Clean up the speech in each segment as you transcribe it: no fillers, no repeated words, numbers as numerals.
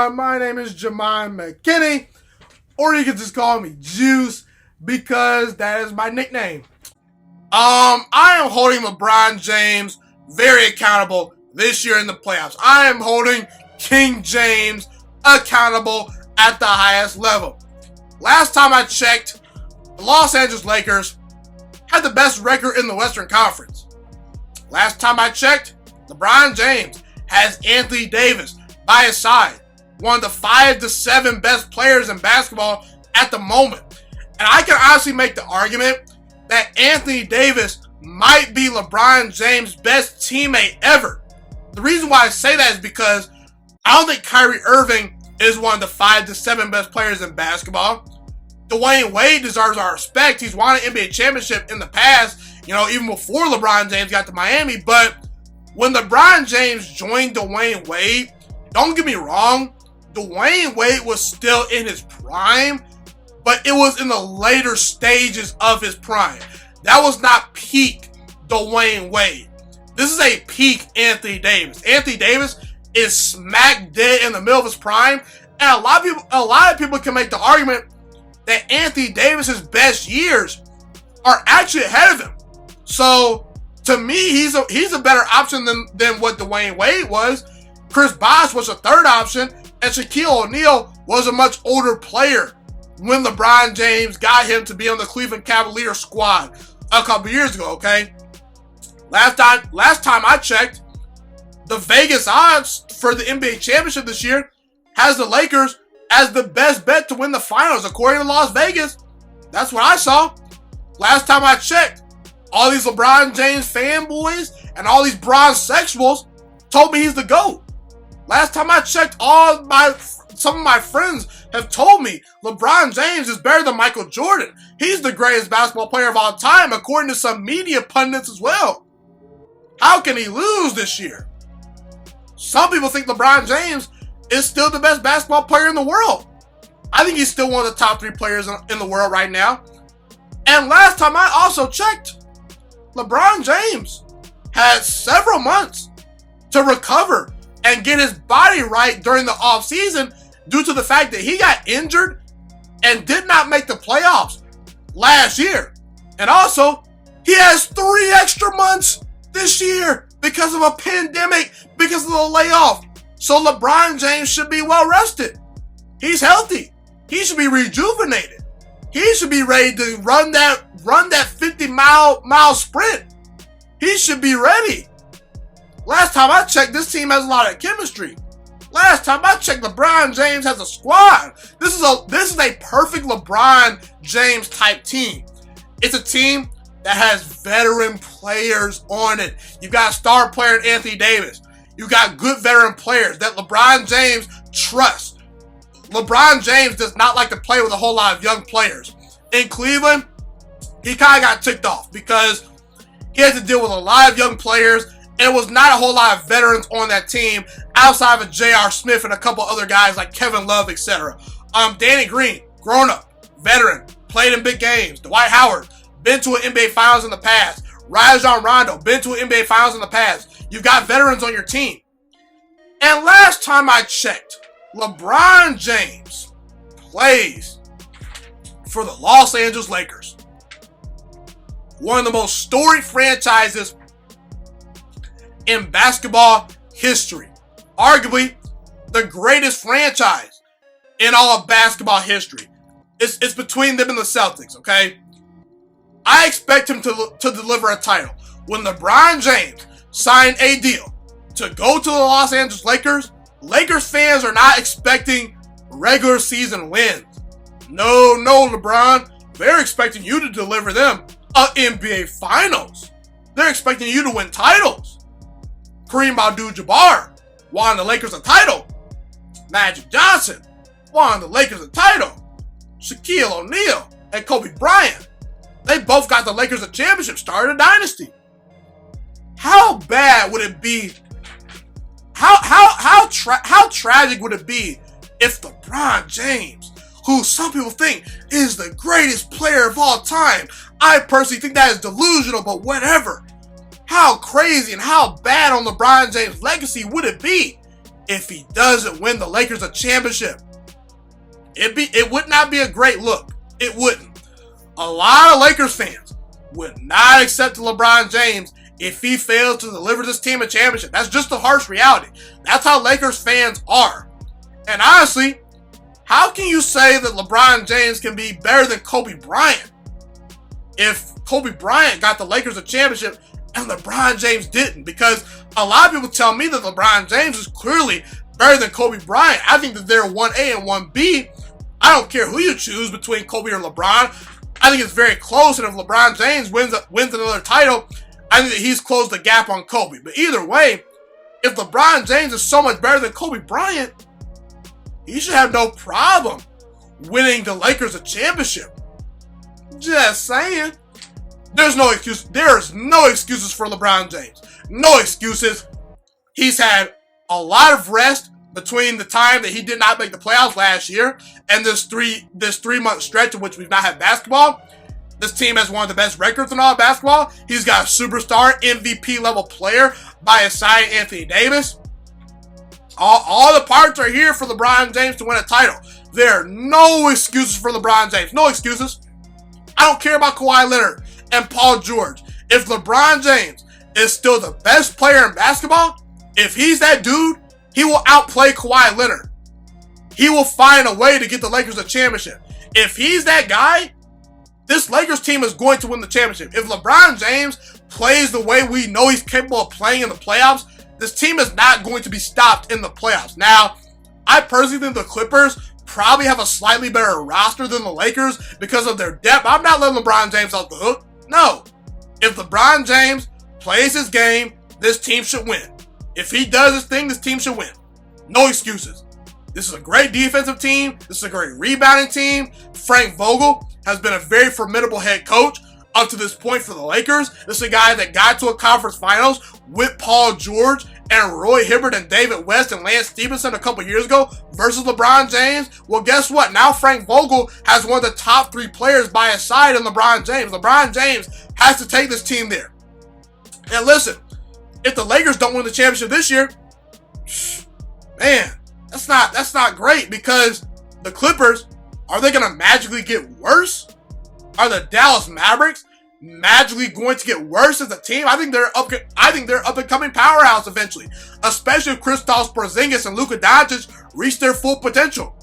everyone. My name is Jemine McKinney, or you can just call me Juice because that is my nickname. I am holding LeBron James very accountable this year in the playoffs. I am holding King James accountable at the highest level. Last time I checked, the Los Angeles Lakers had the best record in the Western Conference. Last time I checked, LeBron James has Anthony Davis by his side, one of the 5 to 7 best players in basketball at the moment. And I can honestly make the argument that Anthony Davis might be LeBron James' best teammate ever. The reason why I say that is because I don't think Kyrie Irving is one of the 5 to 7 best players in basketball. Dwayne Wade deserves our respect. He's won an NBA championship in the past, even before LeBron James got to Miami. But when LeBron James joined Dwayne Wade, don't get me wrong, Dwayne Wade was still in his prime, but it was in the later stages of his prime. That was not peak Dwayne Wade. This is a peak Anthony Davis. Anthony Davis is smack dead in the middle of his prime, and a lot of people can make the argument that Anthony Davis's best years are actually ahead of him. So to me, he's a better option than what Dwayne Wade was. Chris Bosh was a third option, and Shaquille O'Neal was a much older player when LeBron James got him to be on the Cleveland Cavaliers squad a couple years ago, okay? Last time I checked, the Vegas odds for the NBA championship this year has the Lakers as the best bet to win the finals, according to Las Vegas. That's what I saw. Last time I checked, all these LeBron James fanboys and all these bronze sexuals told me he's the GOAT. Last time I checked, some of my friends have told me LeBron James is better than Michael Jordan. He's the greatest basketball player of all time, according to some media pundits as well. How can he lose this year? Some people think LeBron James is still the best basketball player in the world. I think he's still one of the top 3 players in the world right now. And last time I also checked, LeBron James had several months to recover and get his body right during the offseason due to the fact that he got injured and did not make the playoffs last year. And also, he has 3 extra months this year because of a pandemic, because of the layoff. So LeBron James should be well rested. He's healthy. He should be rejuvenated. He should be ready to run that 50-mile sprint. He should be ready. Last time I checked, this team has a lot of chemistry. Last time I checked, LeBron James has a squad. This is a perfect LeBron James type team. It's a team that has veteran players on it. You've got a star player in Anthony Davis. You got good veteran players that LeBron James trusts. LeBron James does not like to play with a whole lot of young players. In Cleveland, he kind of got ticked off because he had to deal with a lot of young players, and it was not a whole lot of veterans on that team outside of J.R. Smith and a couple other guys like Kevin Love, etc. Danny Green, grown up, veteran, played in big games. Dwight Howard, been to an NBA Finals in the past. Rajon Rondo, been to an NBA Finals in the past. You've got veterans on your team. And last time I checked, LeBron James plays for the Los Angeles Lakers. One of the most storied franchises in basketball history. Arguably the greatest franchise in all of basketball history. It's between them and the Celtics, okay? I expect him to deliver a title. When LeBron James signed a deal to go to the Los Angeles Lakers, Lakers fans are not expecting regular season wins. No, LeBron. They're expecting you to deliver them an NBA Finals. They're expecting you to win titles. Kareem Abdul-Jabbar won the Lakers a title. Magic Johnson won the Lakers a title. Shaquille O'Neal and Kobe Bryant, they both got the Lakers a championship, started a dynasty. How bad would it be? How tragic would it be if LeBron James, who some people think is the greatest player of all time, I personally think that is delusional, but whatever. How crazy and how bad on LeBron James' legacy would it be if he doesn't win the Lakers a championship. It would not be a great look. It wouldn't. A lot of Lakers fans would not accept LeBron James if he fails to deliver this team a championship. That's just the harsh reality. That's how Lakers fans are. And honestly, how can you say that LeBron James can be better than Kobe Bryant if Kobe Bryant got the Lakers a championship and LeBron James didn't? Because a lot of people tell me that LeBron James is clearly better than Kobe Bryant. I think that they're 1A and 1B. I don't care who you choose between Kobe or LeBron. I think it's very close, and if LeBron James wins another title, I think that he's closed the gap on Kobe. But either way, if LeBron James is so much better than Kobe Bryant, he should have no problem winning the Lakers a championship. Just saying. There's no excuse. There's no excuses for LeBron James. No excuses. He's had a lot of rest between the time that he did not make the playoffs last year and this 3-month stretch in which we've not had basketball. This team has one of the best records in all of basketball. He's got a superstar MVP level player by his side, Anthony Davis. All the parts are here for LeBron James to win a title. There are no excuses for LeBron James. No excuses. I don't care about Kawhi Leonard and Paul George. If LeBron James is still the best player in basketball, if he's that dude, he will outplay Kawhi Leonard. He will find a way to get the Lakers a championship. If he's that guy, this Lakers team is going to win the championship. If LeBron James plays the way we know he's capable of playing in the playoffs, this team is not going to be stopped in the playoffs. Now, I personally think the Clippers probably have a slightly better roster than the Lakers because of their depth. I'm not letting LeBron James off the hook. No. If LeBron James plays his game, this team should win. If he does his thing, this team should win. No excuses. This is a great defensive team. This is a great rebounding team. Frank Vogel has been a very formidable head coach up to this point for the Lakers. This is a guy that got to a conference finals with Paul George and Roy Hibbert and David West and Lance Stevenson a couple years ago versus LeBron James. Well, guess what? Now Frank Vogel has one of the top 3 players by his side in LeBron James. LeBron James has to take this team there. And listen, if the Lakers don't win the championship this year, man, that's not great, because the Clippers, are they going to magically get worse? Are the Dallas Mavericks magically going to get worse as a team? I think they're up and coming powerhouse eventually, especially if Kristaps Porzingis and Luka Doncic reach their full potential.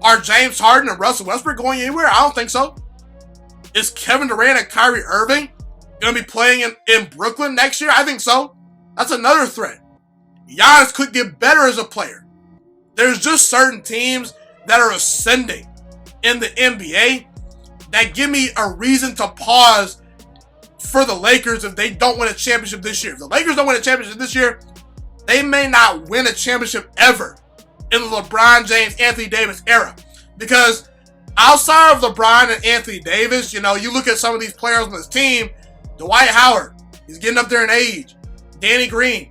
Are James Harden and Russell Westbrook going anywhere? I don't think so. Is Kevin Durant and Kyrie Irving going to be playing in Brooklyn next year? I think so. That's another threat. Giannis could get better as a player. There's just certain teams that are ascending in the NBA that give me a reason to pause for the Lakers if they don't win a championship this year. If the Lakers don't win a championship this year, they may not win a championship ever in the LeBron James, Anthony Davis era. Because outside of LeBron and Anthony Davis, you look at some of these players on this team. Dwight Howard, he's getting up there in age. Danny Green,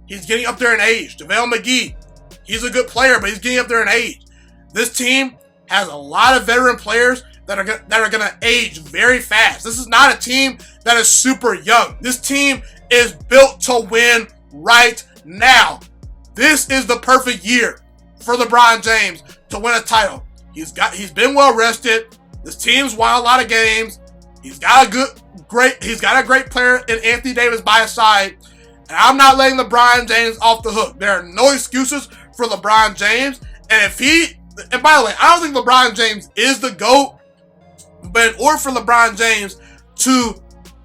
he's getting up there in age. JaVale McGee, he's a good player, but he's getting up there in age. This team has a lot of veteran players that are going to age very fast. This is not a team that is super young. This team is built to win right now. This is the perfect year for LeBron James to win a title. He's been well rested. This team's won a lot of games. He's got a great player in Anthony Davis by his side. And I'm not letting LeBron James off the hook. There are no excuses for LeBron James. And by the way, I don't think LeBron James is the GOAT. But in order for LeBron James to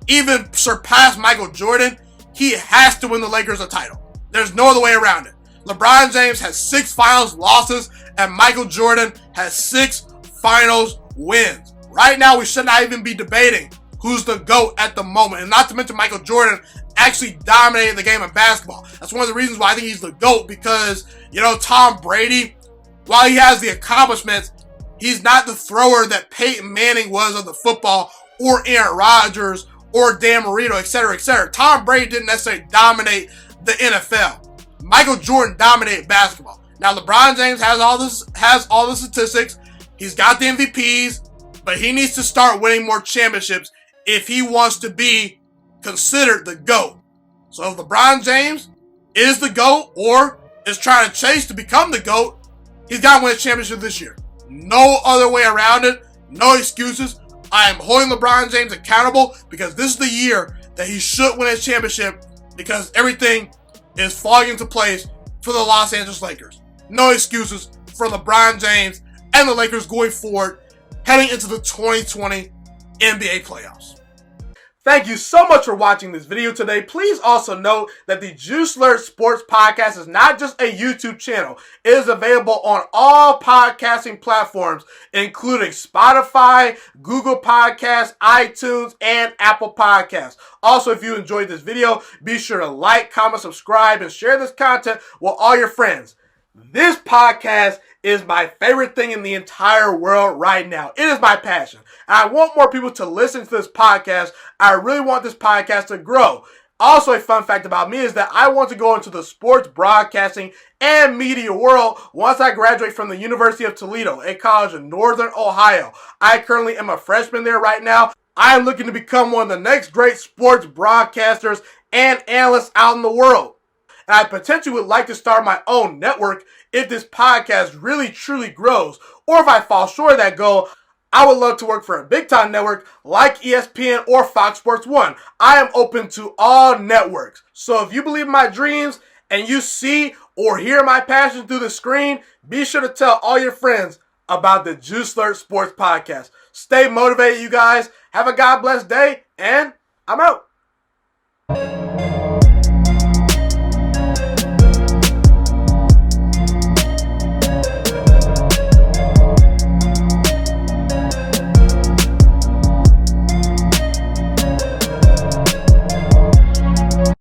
even surpass Michael Jordan, he has to win the Lakers a title. There's no other way around it. LeBron James has 6 finals losses, and Michael Jordan has 6 finals wins. Right now, we should not even be debating who's the GOAT at the moment. And not to mention Michael Jordan actually dominated the game of basketball. That's one of the reasons why I think he's the GOAT, because, Tom Brady, while he has the accomplishments, he's not the thrower that Peyton Manning was of the football, or Aaron Rodgers, or Dan Marino, etc., etc. Tom Brady didn't necessarily dominate the NFL. Michael Jordan dominated basketball. Now, LeBron James has all the statistics. He's got the MVPs, but he needs to start winning more championships if he wants to be considered the GOAT. So if LeBron James is the GOAT, or is trying to chase to become the GOAT, he's got to win a championship this year. No other way around it. No excuses. I am holding LeBron James accountable because this is the year that he should win a championship because everything is falling into place for the Los Angeles Lakers. No excuses for LeBron James and the Lakers going forward, heading into the 2020 NBA playoffs. Thank you so much for watching this video today. Please also note that the Juice Alert Sports Podcast is not just a YouTube channel. It is available on all podcasting platforms, including Spotify, Google Podcasts, iTunes, and Apple Podcasts. Also, if you enjoyed this video, be sure to like, comment, subscribe, and share this content with all your friends. This podcast is my favorite thing in the entire world right now. It is my passion. And I want more people to listen to this podcast. I really want this podcast to grow. Also, a fun fact about me is that I want to go into the sports broadcasting and media world once I graduate from the University of Toledo, a college in Northern Ohio. I currently am a freshman there right now. I am looking to become one of the next great sports broadcasters and analysts out in the world. And I potentially would like to start my own network if this podcast really truly grows. Or if I fall short of that goal, I would love to work for a big time network like ESPN or Fox Sports 1. I am open to all networks. So if you believe in my dreams and you see or hear my passion through the screen, be sure to tell all your friends about the Juice Alert Sports Podcast. Stay motivated, you guys. Have a God bless day, and I'm out.